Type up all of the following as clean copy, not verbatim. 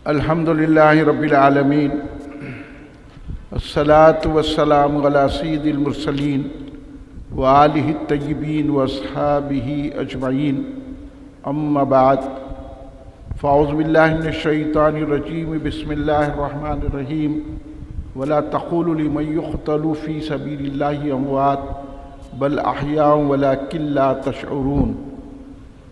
الحمدللہ رب العالمین الصلاۃ والسلام علی سید المرسلین وآلہ الطیبین واصحابہ اجمعین اما بعد فاعوذ باللہ من الشیطان الرجیم بسم اللہ الرحمن الرحیم ولا تقولوا لمن يقتل في سبیل اللہ اموات بل احیاء ولکن لا تشعرون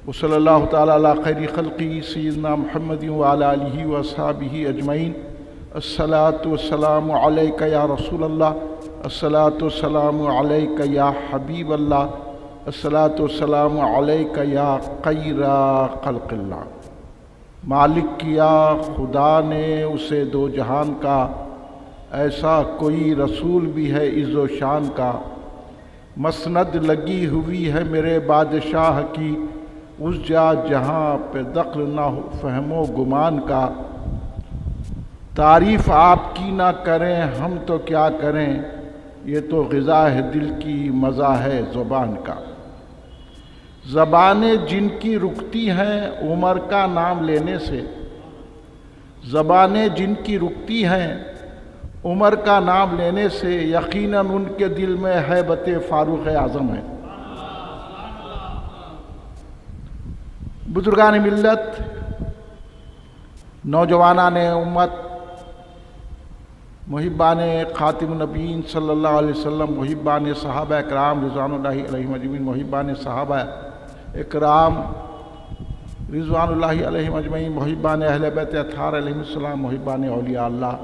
وصلی اللہ تعالیٰ علی خیر خلقی سیدنا محمد وعلی آلہ واصحابہ اجمعین الصلاۃ والسلام علیک یا رسول اللہ، الصلاۃ والسلام علیک یا حبیب اللہ، الصلاۃ والسلام علیک یا خیر خلق اللہ۔ مالک کیا خدا نے اسے دو جہان کا، ایسا کوئی رسول بھی ہے عز و شان کا، مسند لگی ہوئی ہے میرے بادشاہ کی، اس جا جہاں پہ دخل نہ ہو فہم و گمان کا، تعریف آپ کی نہ کریں ہم تو کیا کریں، یہ تو غذا ہے دل کی مزہ ہے زبان کا۔ زبانیں جن کی رکتی ہیں عمر کا نام لینے سے، زبانیں جن کی رکتی ہیں عمر کا نام لینے سے، یقیناً ان کے دل میں ہیبت فاروق اعظم ہے۔ بزرگان ملت، نوجوانان امت، محبان خاتم النبیین صلی اللہ علیہ وسلم، محبان صحابہ اکرام رضوان اللہ علیہم اجمعین، محبان صحابہ اکرام رضوان اللہ علیہم اجمعین، محبان اہل بیت اطہار علیہم السلام، محبان اولیاء اللہ،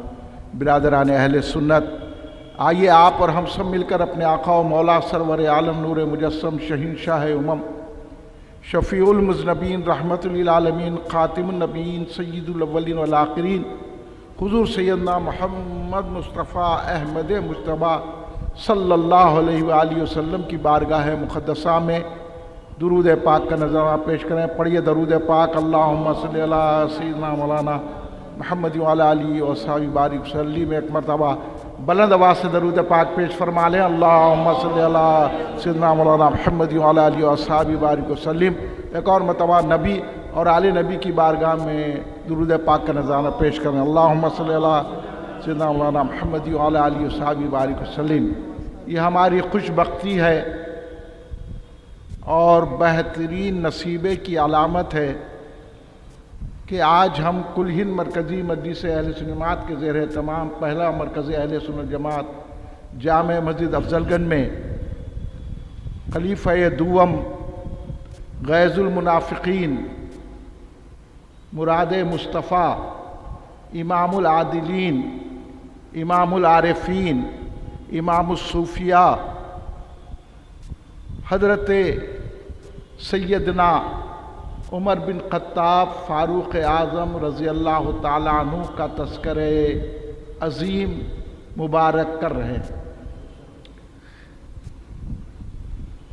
برادران اہل سنت، آئیے آپ اور ہم سب مل کر اپنے آقا و مولا سرور عالم نور مجسم شہنشاہ امم، شفیع المذنبین، رحمت للعالمین، خاتم النبیین، سید الاولین والآخرین، حضور سیدنا محمد مصطفیٰ احمد مجتبیٰ صلی اللہ علیہ وآلہ وسلم کی بارگاہ مقدسہ میں درود پاک کا نذرانہ پیش کریں۔ پڑھیے درود پاک، اللہم صلی علی سیدنا مولانا محمد وعلی آلہ وصحبہ بارک وسلم۔ ایک مرتبہ بلند آواز سے درود پاک پیش فرما لیں، اللہم صلی علی سیدنا مولانا محمد وعلی آلہ وصحبہ بارک وسلم۔ ایک اور مرتبہ نبی اور آل نبی کی بارگاہ میں درود پاک کا نذرانہ پیش کریں، اللہم صلی علی سیدنا مولانا محمد وعلی آلہ وصحبہ بارک وسلم۔ یہ ہماری خوش بختی ہے اور بہترین نصیبے کی علامت ہے کہ آج ہم کل ہند مرکزی مجلس اہل سنت جماعت کے زیر اہتمام پہلا مرکز اہل سنت جماعت جامع مسجد افضل گنج میں خلیفہ دوم غیظ المنافقین، مراد مصطفیٰ، امام العادلین، امام العارفین، امام الصوفیاء، حضرت سیدنا عمر بن خطاب فاروق اعظم رضی اللہ تعالیٰ عنہ کا تذکرہ عظیم مبارک کر رہے ہیں۔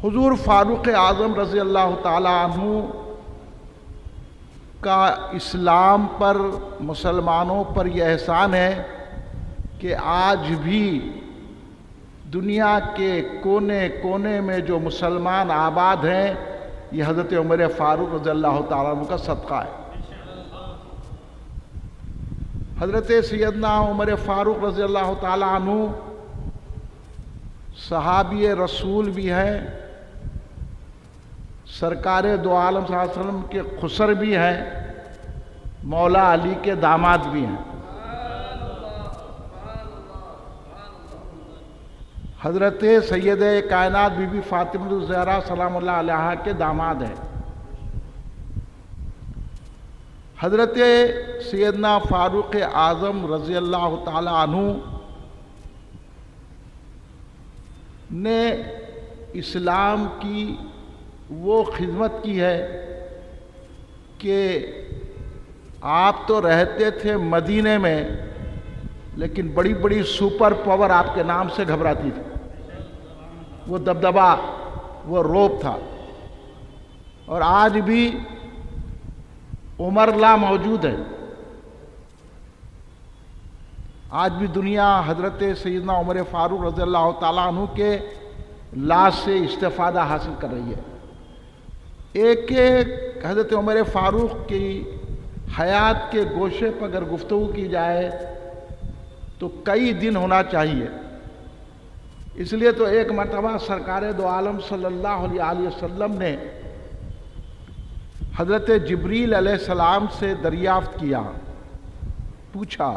حضور فاروق اعظم رضی اللہ تعالیٰ عنہ کا اسلام پر، مسلمانوں پر یہ احسان ہے کہ آج بھی دنیا کے کونے کونے میں جو مسلمان آباد ہیں، یہ حضرت عمر فاروق رضی اللہ تعالیٰ عنہ کا صدقہ ہے۔ حضرت سیدنا عمر فاروق رضی اللہ تعالیٰ عنہ صحابی رسول بھی ہیں، سرکار دو عالم صلی اللہ علیہ وسلم کے خسر بھی ہیں، مولا علی کے داماد بھی ہیں، حضرت سید کائنات بی بی فاطمہ الزہرا سلام اللہ علیہا کے داماد ہیں۔ حضرت سیدنا فاروق اعظم رضی اللہ تعالی عنہ نے اسلام کی وہ خدمت کی ہے کہ آپ تو رہتے تھے مدینے میں، لیکن بڑی بڑی سپر پاور آپ کے نام سے گھبراتی تھی، وہ دبدبا، وہ روب تھا، اور آج بھی عمر لا موجود ہے۔ آج بھی دنیا حضرت سیدنا عمر فاروق رضی اللہ تعالیٰ عنہ کے لا سے استفادہ حاصل کر رہی ہے۔ ایک حضرت عمر فاروق کی حیات کے گوشے پر اگر گفتگو کی جائے تو کئی دن ہونا چاہیے. اس لیے تو ایک مرتبہ سرکار دو عالم صلی اللہ علیہ وسلم نے حضرت جبریل علیہ السلام سے دریافت کیا، پوچھا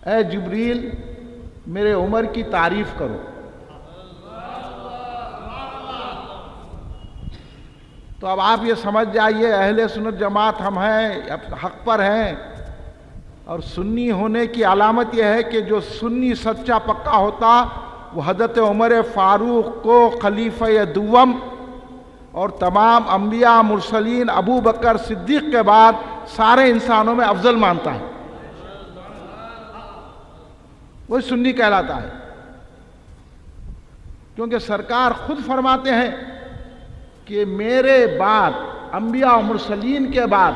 اے جبریل میرے عمر کی تعریف کرو. تو اب آپ یہ سمجھ جائیے اہل سنت جماعت ہم ہیں، حق پر ہیں، اور سنی ہونے کی علامت یہ ہے کہ جو سنی سچا پکا ہوتا وہ حضرت عمر فاروق کو خلیفہ دوم اور تمام انبیاء مرسلین ابو بکر صدیق کے بعد سارے انسانوں میں افضل مانتا ہے، وہ سنی کہلاتا ہے. کیونکہ سرکار خود فرماتے ہیں کہ میرے بعد انبیاء و مرسلین کے بعد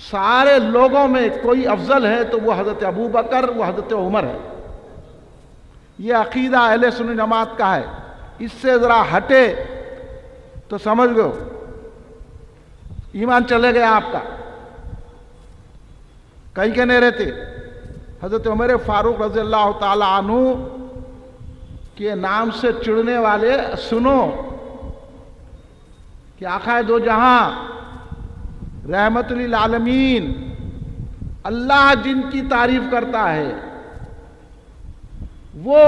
سارے لوگوں میں کوئی افضل ہے تو وہ حضرت ابو بکر، وہ حضرت عمر ہے. یہ عقیدہ اہل سنت جماعت کا ہے. اس سے ذرا ہٹے تو سمجھ لو ایمان چلے گیا آپ کا. کہیں کہ نہیں رہتے. حضرت عمر فاروق رضی اللہ تعالی عنہ کے نام سے چڑھنے والے سنو کہ آقا دو جہاں رحمت للعالمین اللہ جن کی تعریف کرتا ہے وہ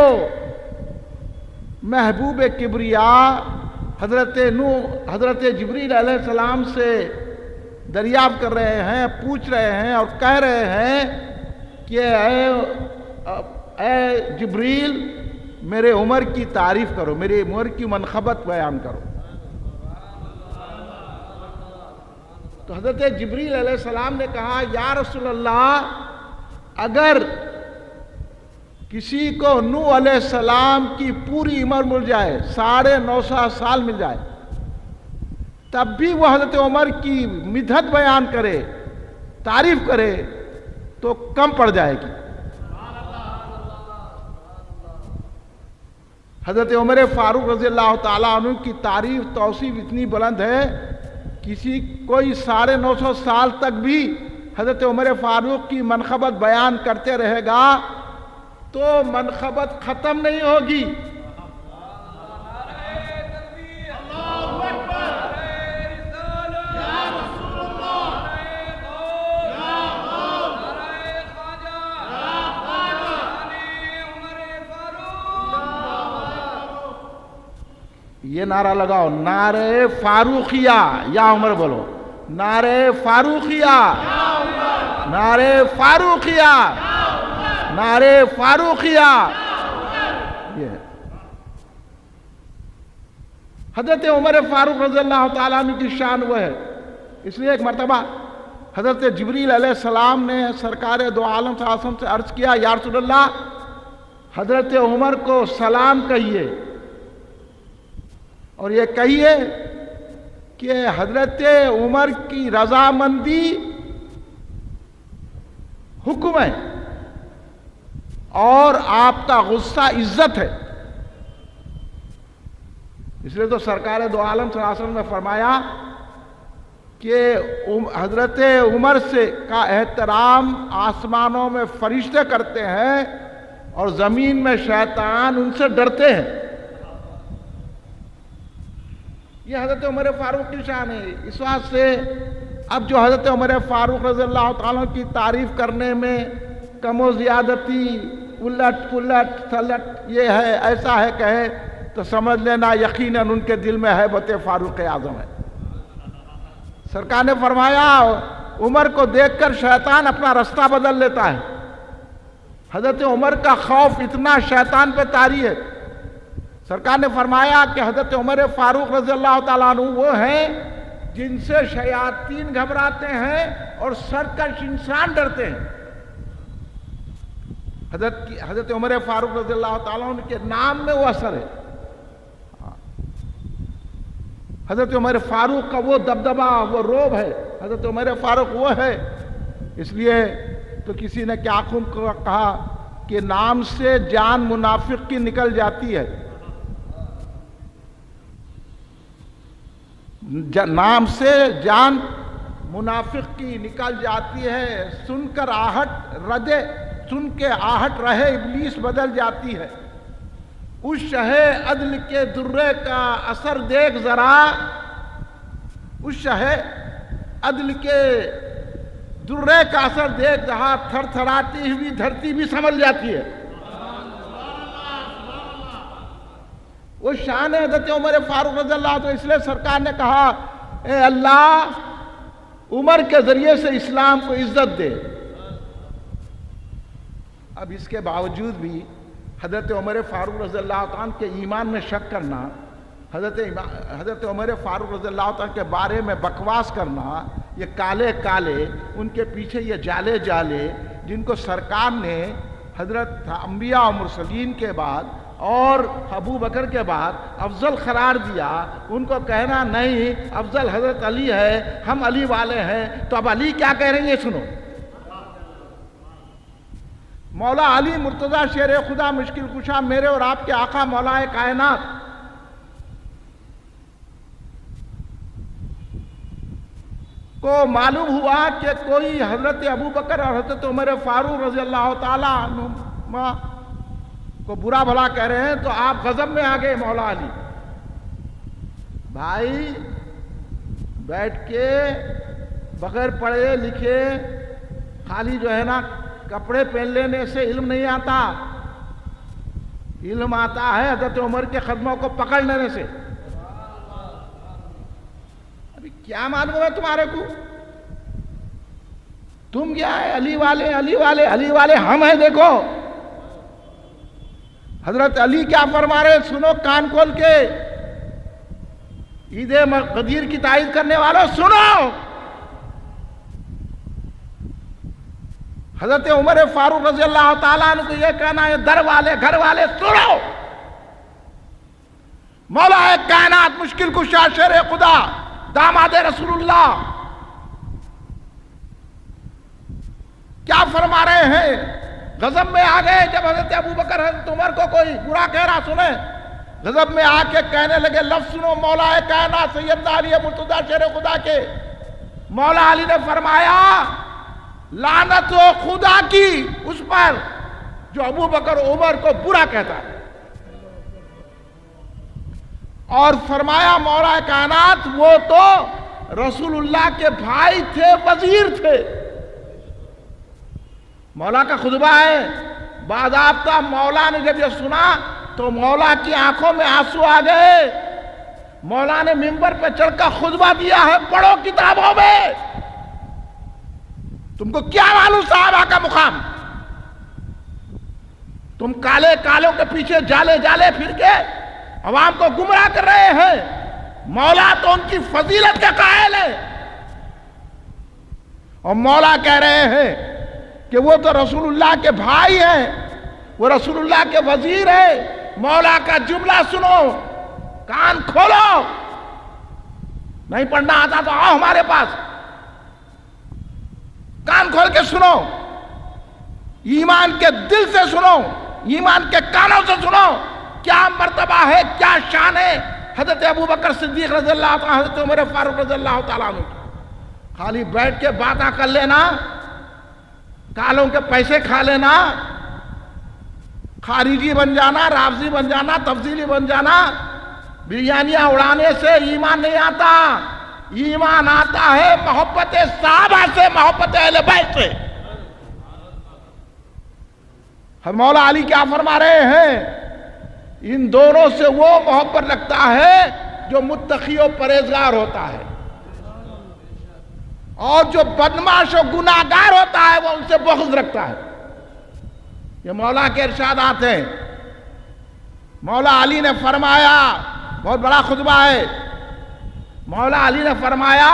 محبوب کبریا حضرت حضرت جبریل علیہ السلام سے دریافت کر رہے ہیں، پوچھ رہے ہیں اور کہہ رہے ہیں کہ اے جبریل میرے عمر کی تعریف کرو، میرے عمر کی منقبت بیان کرو. تو حضرت جبریل علیہ السلام نے کہا یا رسول اللہ اگر کسی کو نوح علیہ السلام کی پوری عمر مل جائے، 950 سال مل جائے، تب بھی وہ حضرت عمر کی مدحت بیان کرے، تعریف کرے تو کم پڑ جائے گی. حضرت عمر فاروق رضی اللہ تعالیٰ عنہ کی تعریف توصیف اتنی بلند ہے، کوئی 950 سال تک بھی حضرت عمر فاروق کی منقبت بیان کرتے رہے گا تو منقبت ختم نہیں ہوگی. یہ نعرہ لگاؤ، نعرہ فاروقیہ، یا عمر بولو، نعرہ فاروقیہ، نعرہ فاروقیہ، نعرہ فاروقیہ. یہ حضرت عمر فاروق رضی اللہ تعالیٰ عنہ کی شان وہ ہے. اس لیے ایک مرتبہ حضرت جبریل علیہ السلام نے سرکار دو عالم صلی اللہ علیہ وسلم سے عرض کیا یا رسول اللہ حضرت عمر کو سلام کہیے اور یہ کہیے کہ حضرت عمر کی رضامندی حکم ہے اور آپ کا غصہ عزت ہے. اس لیے تو سرکار دو عالم صلی اللہ علیہ وسلم نے فرمایا کہ حضرت عمر سے کا احترام آسمانوں میں فرشتے کرتے ہیں اور زمین میں شیطان ان سے ڈرتے ہیں. یہ حضرت عمر فاروق کی شان ہے. اس واسطے سے اب جو حضرت عمر فاروق رضی اللہ تعالیٰ کی تعریف کرنے میں کم و زیادتی، الٹ پلٹ تھلٹ یہ ہے ایسا ہے کہے تو سمجھ لینا یقیناً ان کے دل میں ہیبت فاروق اعظم ہے. سرکار نے فرمایا عمر کو دیکھ کر شیطان اپنا رستہ بدل لیتا ہے. حضرت عمر کا خوف اتنا شیطان پہ طاری ہے. سرکار نے فرمایا کہ حضرت عمر فاروق رضی اللہ تعالیٰ عنہ وہ ہیں جن سے شیاطین گھبراتے ہیں اور سرکش انسان ڈرتے ہیں. حضرت عمر فاروق رضی اللہ تعالیٰ عنہ کے نام میں وہ اثر ہے. حضرت عمر فاروق کا وہ دبدبہ، وہ روب ہے. حضرت عمر فاروق وہ ہے. اس لیے تو کسی نے کیا کہا کہ نام سے جان منافق کی نکل جاتی ہے. نام سے جان منافق کی نکل جاتی ہے، سن کر آہٹ ردے، سن کے آہٹ رہے ابلیس بدل جاتی ہے۔ اس شہے عدل کے درے کا اثر دیکھ ذرا، اس شہے عدل کے درے کا اثر دیکھ جہاں تھر تھراتی ہوئی دھرتی بھی سنبھل جاتی ہے۔ وہ شان حضرت عمر فاروق رضی اللہ عنہ، اس لیے سرکار نے کہا اے اللہ عمر کے ذریعے سے اسلام کو عزت دے۔ اب اس کے باوجود بھی حضرت عمر فاروق رضی اللہ عنہ کے ایمان میں شک کرنا، حضرت عمر فاروق رضی اللہ عنہ کے بارے میں بکواس کرنا، یہ کالے کالے ان کے پیچھے یہ جالے جالے جن کو سرکار نے حضرت انبیاء و مرسلین کے بعد اور ابو بکر کے بعد افضل قرار دیا، ان کو کہنا نہیں افضل حضرت علی ہے، ہم علی والے ہیں، تو اب علی کیا کہہ رہے ہیں یہ سنو۔ مولا علی مرتضی شیر خدا مشکل کشا میرے اور آپ کے آقا مولا کائنات کو معلوم ہوا کہ کوئی حضرت ابو بکر اور حضرت عمر فاروق رضی اللہ تعالیٰ عنہ کو برا بھلا کہہ رہے ہیں، تو آپ غضب میں آ گئے مولا علی۔ بھائی بیٹھ کے بغیر پڑھے لکھے خالی جو ہے نا کپڑے پہن لینے سے علم نہیں آتا، علم آتا ہے حضرت عمر کے قدموں کو پکڑ لینے سے۔ ابھی کیا معلوم ہے تمہارے کو؟ تم کیا ہے علی والے علی والے علی والے، ہم ہیں دیکھو حضرت علی کیا فرما رہے، سنو کان کھول کے، عید غدیر کی تائید کرنے والوں سنو۔ حضرت عمر فاروق رضی اللہ تعالیٰ عنہ کو یہ کہنا ہے در والے گھر والے سنو، مولا کائنات مشکل کشا شیر خدا داماد رسول اللہ کیا فرما رہے ہیں؟ غضب میں آ گئے جب حضرت ابو بکر حضرت عمر کو کوئی برا کہہ رہا سنے، غضب میں آ کے کہنے لگے لفظ سنو مولا کائنات سیدنا علی مرتضی شیر خدا کے۔ مولا علی نے فرمایا لعنت ہو خدا کی اس پر جو ابو بکر عمر کو برا کہتا ہے، اور فرمایا مولا کائنات وہ تو رسول اللہ کے بھائی تھے، وزیر تھے۔ مولا کا خطبہ ہے، باضابطہ مولا نے جب یہ سنا تو مولا کی آنکھوں میں آنسو آ گئے۔ مولا نے منبر پہ چڑھ کر خطبہ دیا ہے، پڑھو کتابوں میں۔ تم کو کیا معلوم صحابہ کا مقام؟ تم کالے کالوں کے پیچھے جالے جالے پھر کے عوام کو گمراہ کر رہے ہیں۔ مولا تو ان کی فضیلت کا قائل ہے، اور مولا کہہ رہے ہیں کہ وہ تو رسول اللہ کے بھائی ہیں، وہ رسول اللہ کے وزیر ہیں۔ مولا کا جملہ سنو، کان کھولو، نہیں پڑھنا آتا تو آؤ ہمارے پاس، کان کھول کے سنو، ایمان کے دل سے سنو، ایمان کے کانوں سے سنو، کیا مرتبہ ہے، کیا شان ہے حضرت ابو بکر صدیق رضی اللہ عنہ، حضرت عمر فاروق رضی اللہ تعالیٰ عنہ۔ خالی بیٹھ کے باتیں کر لینا، کالوں کے پیسے کھا لینا، خارجی بن جانا، رافضی بن جانا، تفضیلی بن جانا، بریانیاں اڑانے سے ایمان نہیں آتا۔ ایمان آتا ہے محبت صحابہ سے، محبت اہل بیت سے۔ ہم مولا علی کیا فرما رہے ہیں؟ ان دونوں سے وہ محبت رکھتا ہے جو متقی و پرہیزگار ہوتا ہے، اور جو بدمعاش و گناہگار ہوتا ہے وہ ان سے بغض رکھتا ہے۔ یہ مولا کے ارشادات ہیں۔ مولا علی نے فرمایا، بہت بڑا خطبہ ہے، مولا علی نے فرمایا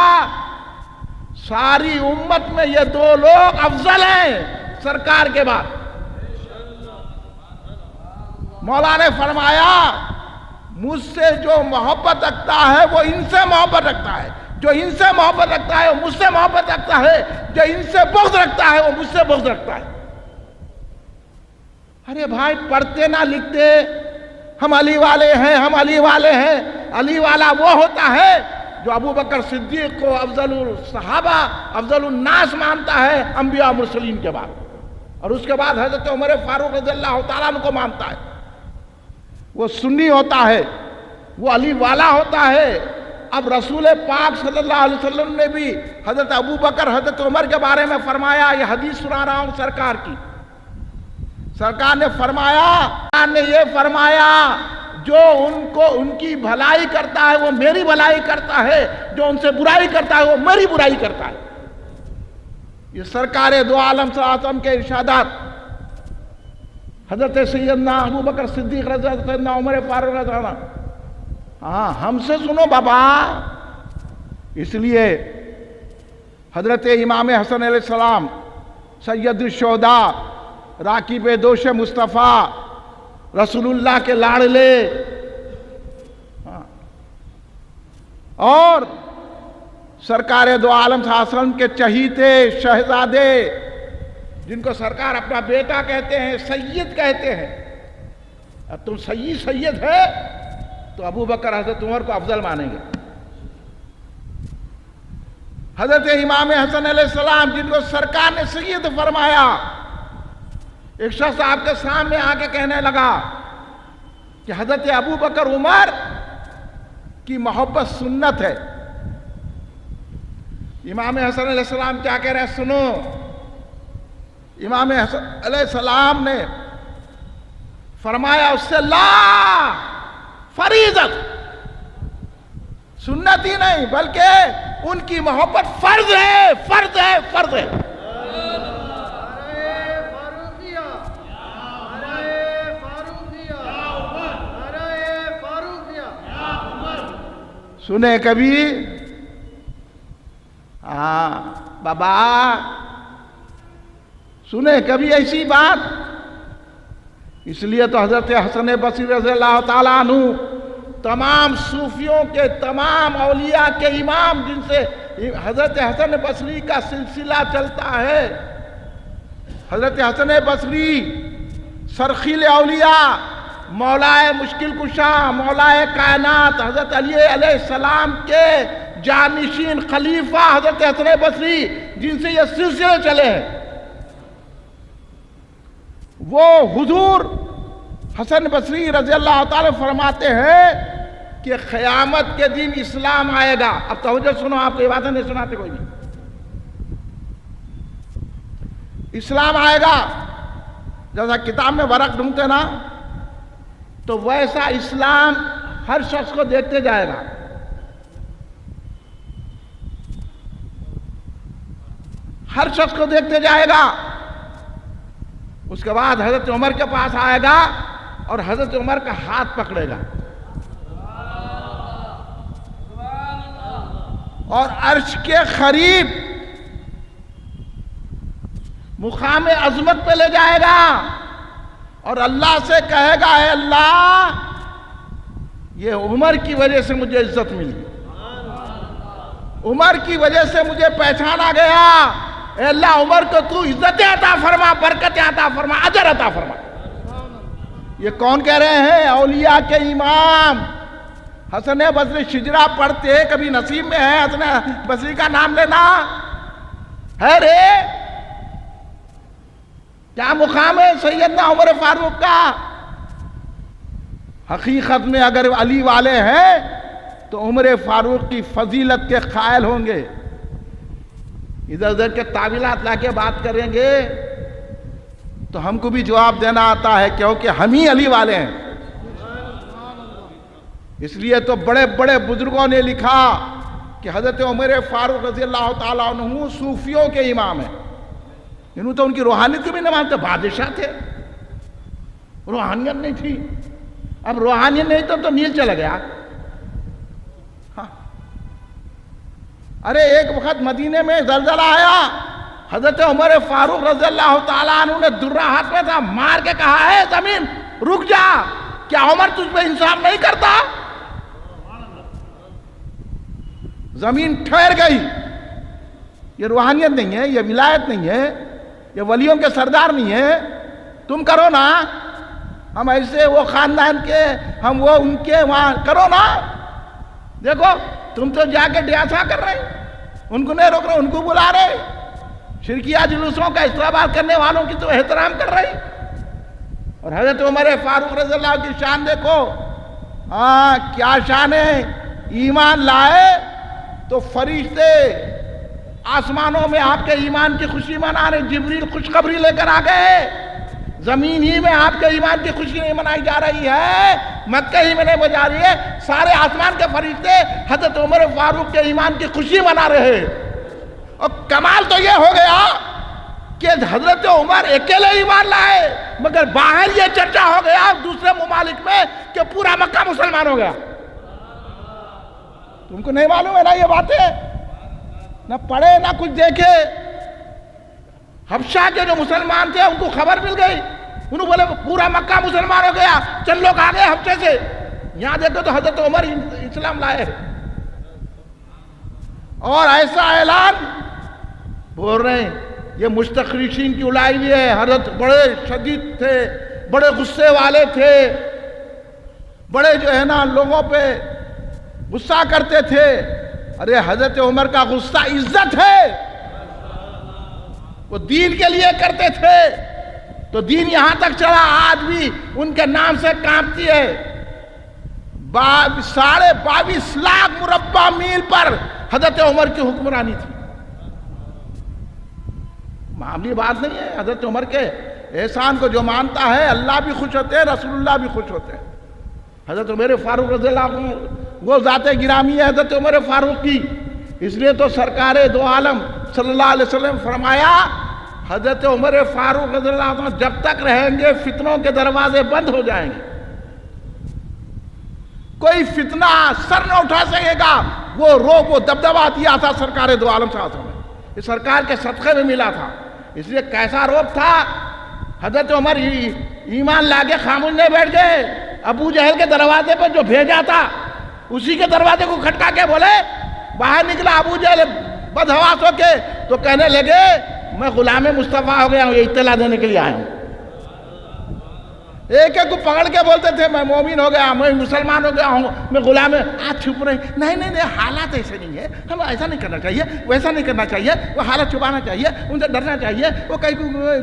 ساری امت میں یہ دو لوگ افضل ہیں سرکار کے بعد۔ مولا نے فرمایا مجھ سے جو محبت رکھتا ہے وہ ان سے محبت رکھتا ہے، جو ان سے محبت رکھتا ہے وہ مجھ سے محبت رکھتا ہے، جو ان سے بغض رکھتا ہے وہ مجھ سے بغض رکھتا ہے۔ ارے بھائی پڑھتے نہ لکھتے، ہم علی والے ہیں، ہم علی والے ہیں۔ علی والا وہ ہوتا ہے جو ابو بکر صدیق کو افضل الصحابہ افضل الناس مانتا ہے انبیاء و مرسلین کے بعد، اور اس کے بعد حضرت عمر فاروق رضی اللہ تعالیٰ عنہ کو مانتا ہے، وہ سنی ہوتا ہے، وہ علی والا ہوتا ہے۔ اب رسول پاک صلی اللہ علیہ وسلم نے بھی حضرت ابو بکر حضرت عمر کے بارے میں فرمایا، یہ حدیث سنا رہا ہوں سرکار کی، سرکار نے فرمایا جو ان کی بھلائی کرتا ہے وہ میری بھلائی کرتا ہے، جو ان سے برائی کرتا ہے وہ میری برائی کرتا ہے۔ یہ سرکار دو عالم صلی اللہ علیہ وسلم کے ارشادات، حضرت سیدنا ابو بکر صدیق رضی اللہ عنہ، سیدنا عمر فاروق رضی اللہ عنہ۔ ہاں ہم سے سنو بابا۔ اس لیے حضرت امام حسن علیہ السلام سید الشہداء، راکب دوش مصطفیٰ، رسول اللہ کے لاڑلے، اور سرکار دو عالم صلی اللہ علیہ وسلم کے چہیتے شہزادے، جن کو سرکار اپنا بیٹا کہتے ہیں، سید کہتے ہیں۔ اب تم سید ہے تو ابو بکر حضرت عمر کو افضل مانیں گے۔ حضرت امام حسن علیہ السلام، جن کو سرکار نے سید فرمایا، ایک شخص آپ کے سامنے آ کے کہنے لگا کہ حضرت ابو بکر عمر کی محبت سنت ہے۔ امام حسن علیہ السلام کیا کہہ رہے ہیں سنو۔ امام حسن علیہ السلام نے فرمایا اس سے لا فریضت، سنت ہی نہیں بلکہ ان کی محبت فرض ہے، فرض ہے، فرض ہے۔ سنے کبھی؟ ہاں بابا، سنے کبھی ایسی بات؟ اس لیے تو حضرت حسن بصری رضی اللہ تعالیٰ عنہ تمام صوفیوں کے، تمام اولیاء کے امام، جن سے حضرت حسن بصری کا سلسلہ چلتا ہے۔ حضرت حسن بصری سرخیل اولیاء، مولائے مشکل کشا، مولائے کائنات، حضرت علی علیہ السلام کے جانشین خلیفہ حضرت حسن بصری، جن سے یہ سلسلے چلے ہیں، وہ حضور حسن بصری رضی اللہ تعالیٰ فرماتے ہیں کہ قیامت کے دن اسلام آئے گا۔ اب توجہ سنو، آپ کو یہ باتیں نہیں سناتے کوئی بھی۔ اسلام آئے گا، جیسا کتاب میں ورق ڈھونڈتے نا، تو ویسا اسلام ہر شخص کو دیکھتے جائے گا۔ ہر شخص کو دیکھتے جائے گا۔ اس کے بعد حضرت عمر کے پاس آئے گا اور حضرت عمر کا ہاتھ پکڑے گا اور عرش کے قریب مقام عظمت پہ لے جائے گا اور اللہ سے کہے گا، اے اللہ، یہ عمر کی وجہ سے مجھے عزت ملی، عمر کی وجہ سے مجھے پہچانا گیا، اے اللہ عمر کو تو عزت عطا فرما، برکت عطا فرما، اجر عطا فرما۔ یہ کون کہہ رہے ہیں؟ اولیاء کے امام حسن بصری۔ شجرہ پڑھتے کبھی نصیب میں ہے حسن بصری کا نام لینا ہے رے؟ کیا مقام ہے سیدنا عمر فاروق کا؟ حقیقت میں اگر علی والے ہیں تو عمر فاروق کی فضیلت کے قائل ہوں گے۔ ادھر ادھر کے تعویلات لا کے بات کریں گے تو ہم کو بھی جواب دینا آتا ہے، کیونکہ ہم ہی علی والے ہیں۔ اس لیے تو بڑے بڑے بزرگوں نے لکھا کہ حضرت عمر فاروق رضی اللہ تعالیٰ عنہ صوفیوں کے امام ہیں۔ انہوں تو ان کی روحانیت کو بھی نہ مانتے، بادشاہ تھے، روحانیت نہیں تھی۔ اب روحانیت نہیں تو نیل چلا گیا۔ ارے ایک وقت مدینے میں زلزلہ آیا، حضرت عمر فاروق رضی اللہ تعالیٰ عنہ نے درہ ہاتھ میں تھا، مار کے کہا ہے زمین رک جا، کیا عمر تجھ پہ انصاف نہیں کرتا؟ زمین ٹھہر گئی۔ یہ روحانیت نہیں ہے، یہ ولایت نہیں ہے، یہ ولیوں کے سردار نہیں ہے۔ تم کرو نا، ہم ایسے وہ خاندان کے، ہم وہ ان کے، وہاں کرو نا۔ دیکھو تم تو جا کے ڈیاسا کر رہے، ان کو نہیں روک رہے، ان کو بلا رہے، شرکیہ جلوسوں کا استقبال کرنے والوں کی تو احترام کر رہے۔ اور حضرت عمر فاروق رضی اللہ عنہ کی شان دیکھو، ہاں کیا شان ہے، ایمان لائے تو فرشتے آسمانوں میں آپ کے ایمان کی خوشی منا رہے، جبریل خوشخبری لے کر آ گئے، زمین ہی میں آپ کے ایمان کی خوشی نہیں منائی جا رہی ہے، مکہ ہی میں نہیں بجا رہی ہے، سارے آسمان کے فرشتے حضرت عمر فاروق کے ایمان کی خوشی منا رہے ہیں۔ اور کمال تو یہ ہو گیا کہ حضرت عمر اکیلے ایمان لائے، مگر باہر یہ چرچا ہو گیا دوسرے ممالک میں کہ پورا مکہ مسلمان ہو گیا۔ تم کو نہیں معلوم ہے نا یہ باتیں، نہ پڑھے نہ کچھ دیکھے۔ حبشہ کے جو مسلمان تھے ان کو خبر مل گئی، انہوں بولے پورا مکہ مسلمان ہو گیا، چند لوگ آ گئے حبشے سے، یہاں دیکھو تو حضرت عمر اسلام لائے، اور ایسا اعلان بول رہے ہیں۔ یہ مستشرقین کی اڑائی ہوئی ہے، حضرت بڑے شدید تھے، بڑے غصے والے تھے، بڑے جو ہے نا لوگوں پہ غصہ کرتے تھے۔ ارے حضرت عمر کا غصہ عزت ہے، وہ دین کے لیے کرتے تھے، تو دین یہاں تک چلا، آج بھی ان کے نام سے کانپتی ہے۔ 22.5 لاکھ مربع میل پر حضرت عمر کی حکمرانی تھی، معمولی بات نہیں ہے۔ حضرت عمر کے احسان کو جو مانتا ہے، اللہ بھی خوش ہوتے ہیں، رسول اللہ بھی خوش ہوتے ہیں۔ حضرت عمر فاروق رضی اللہ عنہ وہ ذات گرامی ہے حضرت عمر فاروق کی، اس لیے تو سرکار دو عالم صلی اللہ علیہ وسلم فرمایا حضرت عمر فاروق رضی اللہ عنہ جب تک رہیں گے فتنوں کے دروازے بند ہو جائیں گے، کوئی فتنہ سر نہ اٹھا سکے گا۔ وہ دبدبہ دیا تھا سرکار دو عالم صلی اللہ علیہ وسلم، یہ سرکار کے صدقے میں ملا تھا، اس لیے کیسا روب تھا۔ حضرت عمر ایمان لا کے خاموش نہیں بیٹھ گئے، ابو جہل کے دروازے پر جو بھیجا تھا اسی کے دروازے کو کھٹکا کے بولے، باہر نکلا ابو جہل بدحواس ہو کے، تو کہنے لگے میں غلام مصطفیٰ ہو گیا ہوں، یہ اطلاع دینے کے لیے آیا ہوں۔ ایک ایک کو پکڑ کے بولتے تھے میں مومن ہو گیا، میں مسلمان ہو گیا ہوں، میں غلام ہے۔ آج چھپ رہے ہیں، نہیں حالات ایسے نہیں ہے، ہمیں ایسا نہیں کرنا چاہیے، ویسا نہیں کرنا چاہیے، وہ حالت چھپانا چاہیے، ان سے ڈرنا چاہیے، وہ کہیں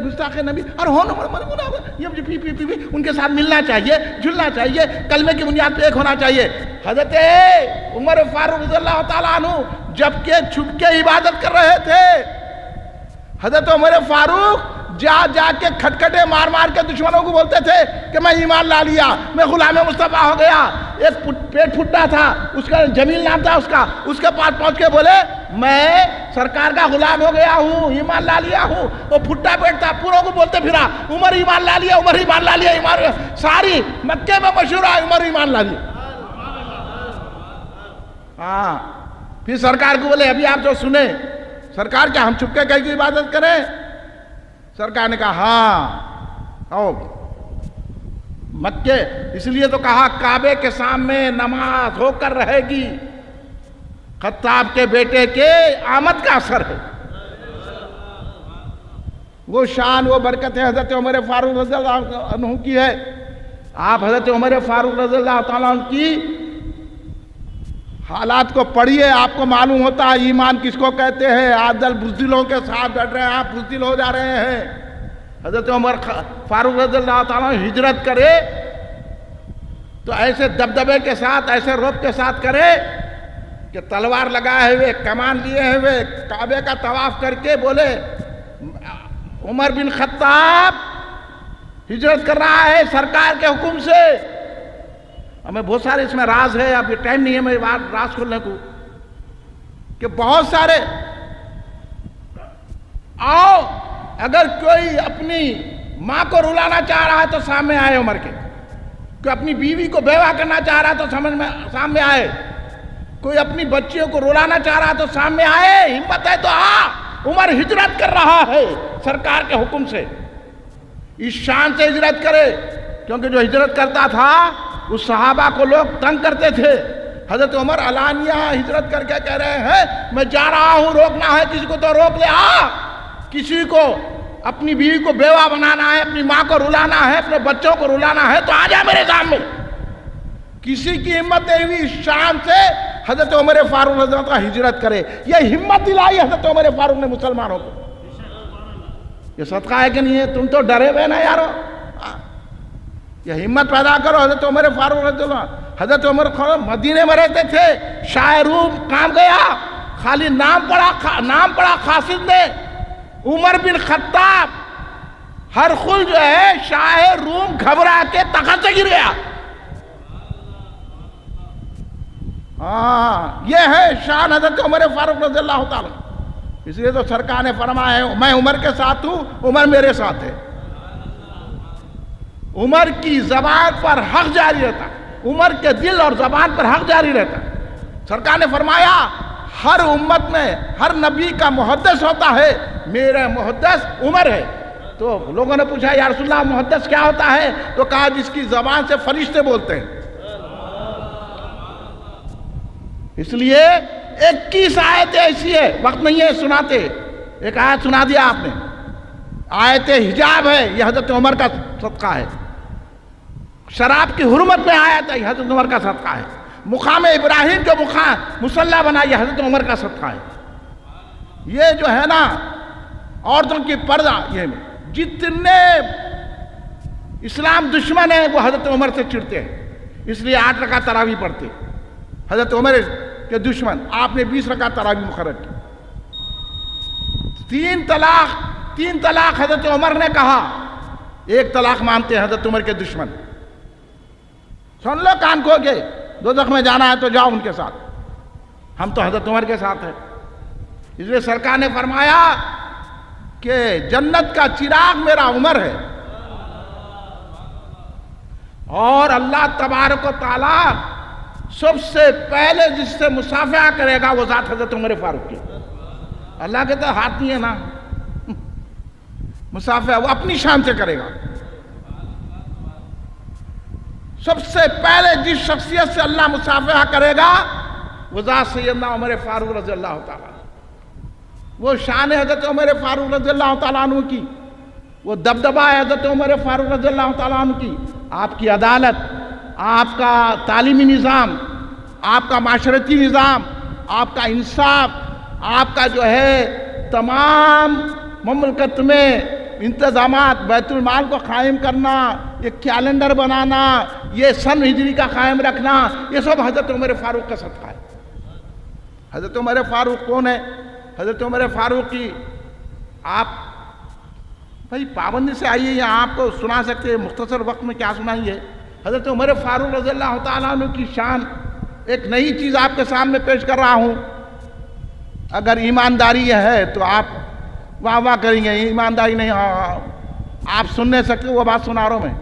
گستاخ نبی اور ان کے ساتھ ملنا چاہیے، جلنا چاہیے، کلمے کی بنیاد پہ ایک ہونا چاہیے۔ حضرت عمر فاروق رضی اللہ تعالیٰ عنہ جب کہ چھپ کے عبادت کر رہے تھے، حضرت عمر فاروق جا کے کھٹکھٹے مار مار کے دشمنوں کو بولتے تھے کہ میں ایمان لا لیا، میں غلام مصطفیٰ ہو گیا۔ ایک پیٹ پھٹا تھا، اس کا جمیل نام تھا اس کے پاس پہنچ کے بولے میں سرکار کا غلام ہو گیا ہوں، ایمان لا لیا ہوں۔ وہ پھٹا پیٹ تھا، پوروں کو بولتے پھرا عمر ایمان لا لیا، عمر ایمان لا لیا، ایمان ساری مکے میں مشہور ہے عمر ایمان لا لیا۔ ہاں پھر سرکار کو بولے ابھی آپ جو سنیں، سرکار کیا ہم چھپ کے کہیں کی عبادت کریں؟ سرکار نے کہا ہاں آؤ مکے، اس لیے تو کہا کعبے کے سامنے نماز ہو کر رہے گی، خطاب کے بیٹے کے آمد کا اثر ہے۔ وہ شان وہ برکت ہے حضرت عمر فاروق رضی اللہ عنہ کی ہے۔ آپ حضرت عمر فاروق رضی اللہ تعالیٰ عنہ کی حالات کو پڑھیے، آپ کو معلوم ہوتا ہے ایمان کس کو کہتے ہیں۔ عادل بزدلوں کے ساتھ ڈٹ رہے ہیں، آپ بزدل ہو جا رہے ہیں۔ حضرت عمر فاروق رضی اللہ تعالیٰ ہجرت کرے تو ایسے دبدبے کے ساتھ، ایسے رعب کے ساتھ کرے کہ تلوار لگائے ہوئے، کمان لیے ہوئے، کعبے کا طواف کر کے بولے عمر بن خطاب ہجرت کر رہا ہے سرکار کے حکم سے۔ ہمیں بہت سارے اس میں راز ہے، اب یہ ٹائم نہیں ہے میری بات راز کھولنے کو، کہ بہت سارے آؤ اگر کوئی اپنی ماں کو رلانا چاہ رہا ہے تو سامنے آئے عمر کے، کوئی اپنی بیوی کو بیوہ کرنا چاہ رہا ہے تو سامنے آئے، کوئی اپنی بچیوں کو رلانا چاہ رہا ہے تو سامنے آئے، ہمت ہے تو عمر ہجرت کر رہا ہے سرکار کے حکم سے۔ اس شان سے ہجرت کرے، کیونکہ جو ہجرت کرتا تھا اس صحابہ کو لوگ تنگ کرتے تھے۔ حضرت عمر علانیہ ہجرت کر کے کہہ رہے ہیں میں جا رہا ہوں، روکنا ہے کسی کو تو روک لے، کسی کو اپنی بیوی کو بیوہ بنانا ہے، اپنی ماں کو رلانا ہے، اپنے بچوں کو رلانا ہے تو آ جا میرے سامنے۔ کسی کی ہمت نہیں ہوئی، اس شان سے حضرت عمر فاروق رضی اللہ عنہ ہجرت کرے. یہ ہمت دلائی حضرت عمر فاروق نے مسلمانوں کو. یہ صدقہ ہے کہ نہیں ہے؟ تم تو ڈرے ہوئے نا یارو. یہ ہمت پیدا کرو. حضرت عمر فاروق رضی اللہ عنہ، حضرت عمر فاروق مدینے میں رہتے تھے، شاہ روم کام گیا، خالی نام پڑا قاصد نے. عمر بن خطاب ہرقل جو ہے شاہ روم گھبرا کے تخت سے گر گیا. ہاں یہ ہے شان حضرت عمر فاروق رضی اللہ تعالیٰ. اس لیے تو سرکار نے فرمایا ہے میں عمر کے ساتھ ہوں، عمر میرے ساتھ ہے. عمر کی زبان پر حق جاری رہتا، عمر کے دل اور زبان پر حق جاری رہتا. سرکار نے فرمایا ہر امت میں ہر نبی کا محدث ہوتا ہے، میرا محدث عمر ہے. تو لوگوں نے پوچھا یا رسول اللہ محدث کیا ہوتا ہے؟ تو کہا جس کی زبان سے فرشتے بولتے ہیں. اس لیے 21 آیتیں ایسی ہے، وقت نہیں ہے سناتے. ایک آیت سنا دیا آپ نے، آیت حجاب ہے، یہ حضرت عمر کا صدقہ ہے. شراب کی حرمت میں آیت ہے، یہ حضرت عمر کا صدقہ ہے. مقام ابراہیم جو مصلی بنا، یہ حضرت عمر کا صدقہ ہے. یہ جو ہے نا عورتوں کی پردہ، یہ جتنے اسلام دشمن ہیں وہ حضرت عمر سے چڑھتے ہیں. اس لیے 8 رکعت تراویح پڑھتے. حضرت عمر کے دشمن، آپ نے 20 رکعت تراویح مقرر کی. 3 طلاق حضرت عمر نے کہا، 1 طلاق مانتے ہیں حضرت عمر کے دشمن. سن لو کان کھول کے، دوزخ میں جانا ہے تو جاؤ ان کے ساتھ، ہم تو حضرت عمر کے ساتھ ہیں. اس لیے سرکار نے فرمایا کہ جنت کا چراغ میرا عمر ہے، اور اللہ تبارک و تعالی سب سے پہلے جس سے مصافحہ کرے گا وہ ذات حضرت عمر فاروق کی. اللہ کے تو ہاتھ نہیں ہے نا مصافحہ، وہ اپنی شان سے کرے گا. سب سے پہلے جس شخصیت سے اللہ مصافحہ کرے گا وہ ذات سیدنا عمر فاروق رضی اللہ تعالیٰ. وہ شان حضرت عمر فاروق رضی اللہ تعالیٰ عنہ کی، وہ دبدبہ ہے حضرت عمر فاروق رضی اللہ تعالیٰ عنہ کی. آپ کی عدالت، آپ کا تعلیمی نظام، آپ کا معاشرتی نظام، آپ کا انصاف، آپ کا جو ہے تمام مملکت میں انتظامات، بیت المال کو قائم کرنا، یہ کیلنڈر بنانا، یہ سن ہجری کا قائم رکھنا، یہ سب حضرت عمر فاروق کا صدقہ ہے. حضرت عمر فاروق کون ہے؟ حضرت عمر فاروق کی آپ بھائی پابندی سے آئیے، یہاں آپ کو سنا سکتے ہیں، مختصر وقت میں کیا سنائیے. حضرت عمر فاروق رضی اللہ تعالیٰ عنہ کی شان ایک نئی چیز آپ کے سامنے پیش کر رہا ہوں. اگر ایمانداری ہے تو آپ واہ واہ کریں گے، ایمانداری نہیں آپ سن نہیں سکتے، وہ بات سنا رہا ہوں میں.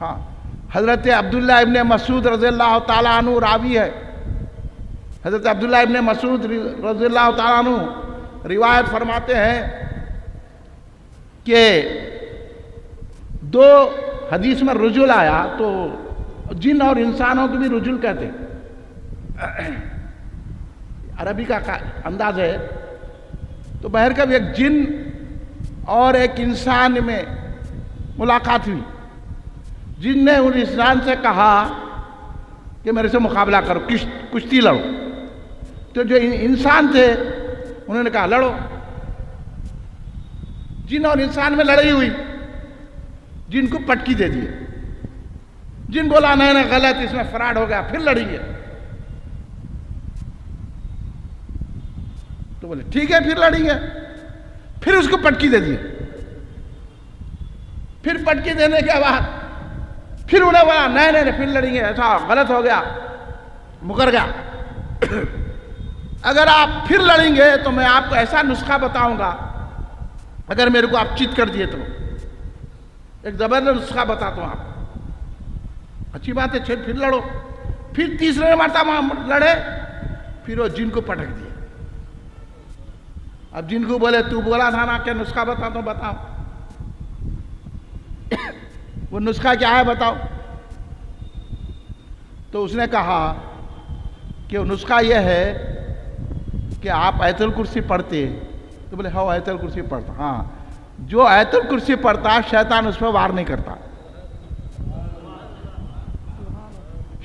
ہاں حضرت عبداللہ ابن مسعود رضی اللہ تعالیٰ عنہ راوی ہے. حضرت عبداللہ ابن مسعود رضی اللہ تعالیٰ عنہ روایت فرماتے ہیں کہ 2 حدیث میں رجل آیا، تو جن اور انسانوں کو بھی رجل کہتے ہیں، عربی کا انداز ہے. تو بہرکیف ایک جن اور ایک انسان میں ملاقات ہوئی. جن نے ان انسان سے کہا کہ میرے سے مقابلہ کرو، کشتی لڑو. تو جو انسان تھے انہوں نے کہا لڑو. جن اور انسان میں لڑائی ہوئی، جن کو پٹکی دے دیے. جن بولا نہیں نہیں غلط، اس میں فراڈ ہو گیا، پھر لڑیں گے. تو بولے ٹھیک ہے پھر لڑیں گے. پھر اس کو پٹکی دے دیے. پھر پٹکی دینے کے بعد پھر انہیں بولا نہیں نہیں پھر لڑیں گے، ایسا غلط ہو گیا، مکر گیا. اگر آپ پھر لڑیں گے تو میں آپ کو ایسا نسخہ بتاؤں گا، اگر میرے کو آپ چیت کر دیے تو ایک زبردست نسخہ بتاتا ہوں آپ. اچھی بات ہے، پھر لڑو. پھر تیسرے مرتبہ لڑے، پھر وہ جن کو پٹک دیے. اب جن کو بولے تو بولا تھا نا کہ نسخہ بتاتا ہوں، بتاؤ. وہ نسخہ کیا ہے بتاؤ. تو اس نے کہا کہ وہ نسخہ یہ ہے کہ آپ آیت الکرسی پڑھتے. تو بولے ہاں آیت الکرسی پڑھتا. ہاں جو آیت الکرسی پڑھتا شیطان اس پہ وار نہیں کرتا.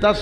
10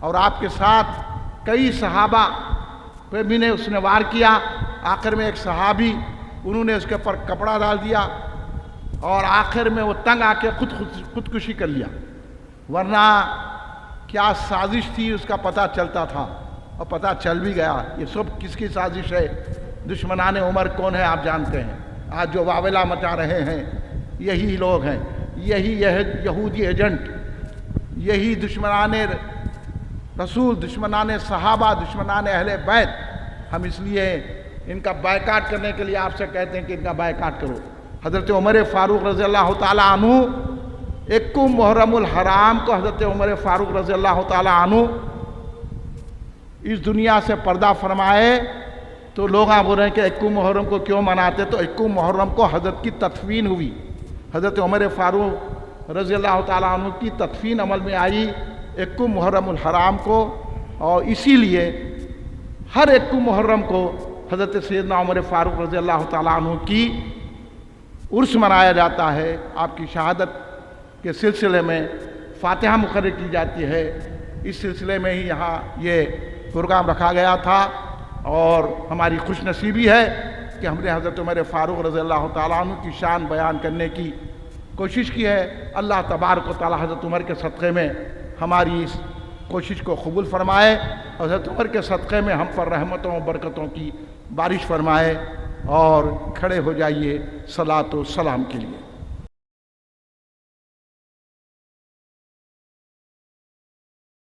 اور آپ کے ساتھ کئی صحابہ پہ بھی نے اس نے وار کیا. آخر میں ایک صحابی انہوں نے اس کے اوپر کپڑا ڈال دیا اور آخر میں وہ تنگ آ کے خودکشی کر لیا. ورنہ کیا سازش تھی اس کا پتہ چلتا تھا اور پتہ چل بھی گیا. یہ سب کس کی سازش ہے؟ دشمنان عمر کون ہے آپ جانتے ہیں. آج جو واویلا مچا رہے ہیں یہی لوگ ہیں, یہی یہودی ایجنٹ, یہی دشمنان رسول, دشمنان صحابہ, دشمنان اہل بیت. ہم اس لیے ان کا بائیکاٹ کرنے کے لیے آپ سے کہتے ہیں کہ ان کا بائیکاٹ کرو. حضرت عمر فاروق رضی اللہ تعالیٰ عنہ 1 محرم الحرام کو حضرت عمر فاروق رضی اللہ تعالیٰ عنہ اس دنیا سے پردہ فرمائے تو لوگ بول رہے ہیں کہ 1 محرم کو کیوں مناتے؟ تو 1 محرم کو حضرت کی تدفین ہوئی. حضرت عمر فاروق رضی اللہ تعالیٰ عنہ کی تدفین عمل میں آئی 1 محرم الحرام کو, اور اسی لیے ہر 1 محرم کو حضرت سیدنا عمر فاروق رضی اللہ تعالیٰ عنہ کی عرس منایا جاتا ہے. آپ کی شہادت کے سلسلے میں فاتحہ مقرر کی جاتی ہے. اس سلسلے میں ہی یہاں یہ پروگرام رکھا گیا تھا, اور ہماری خوش نصیبی ہے کہ ہم نے حضرت عمر فاروق رضی اللہ تعالیٰ عنہ کی شان بیان کرنے کی کوشش کی ہے. اللہ تبارک و تعالیٰ حضرت عمر کے صدقے میں ہماری اس کوشش کو قبول فرمائے, اور حضرت عمر کے صدقے میں ہم پر رحمتوں و برکتوں کی بارش فرمائے. اور کھڑے ہو جائیے صلاۃ و سلام کے لیے.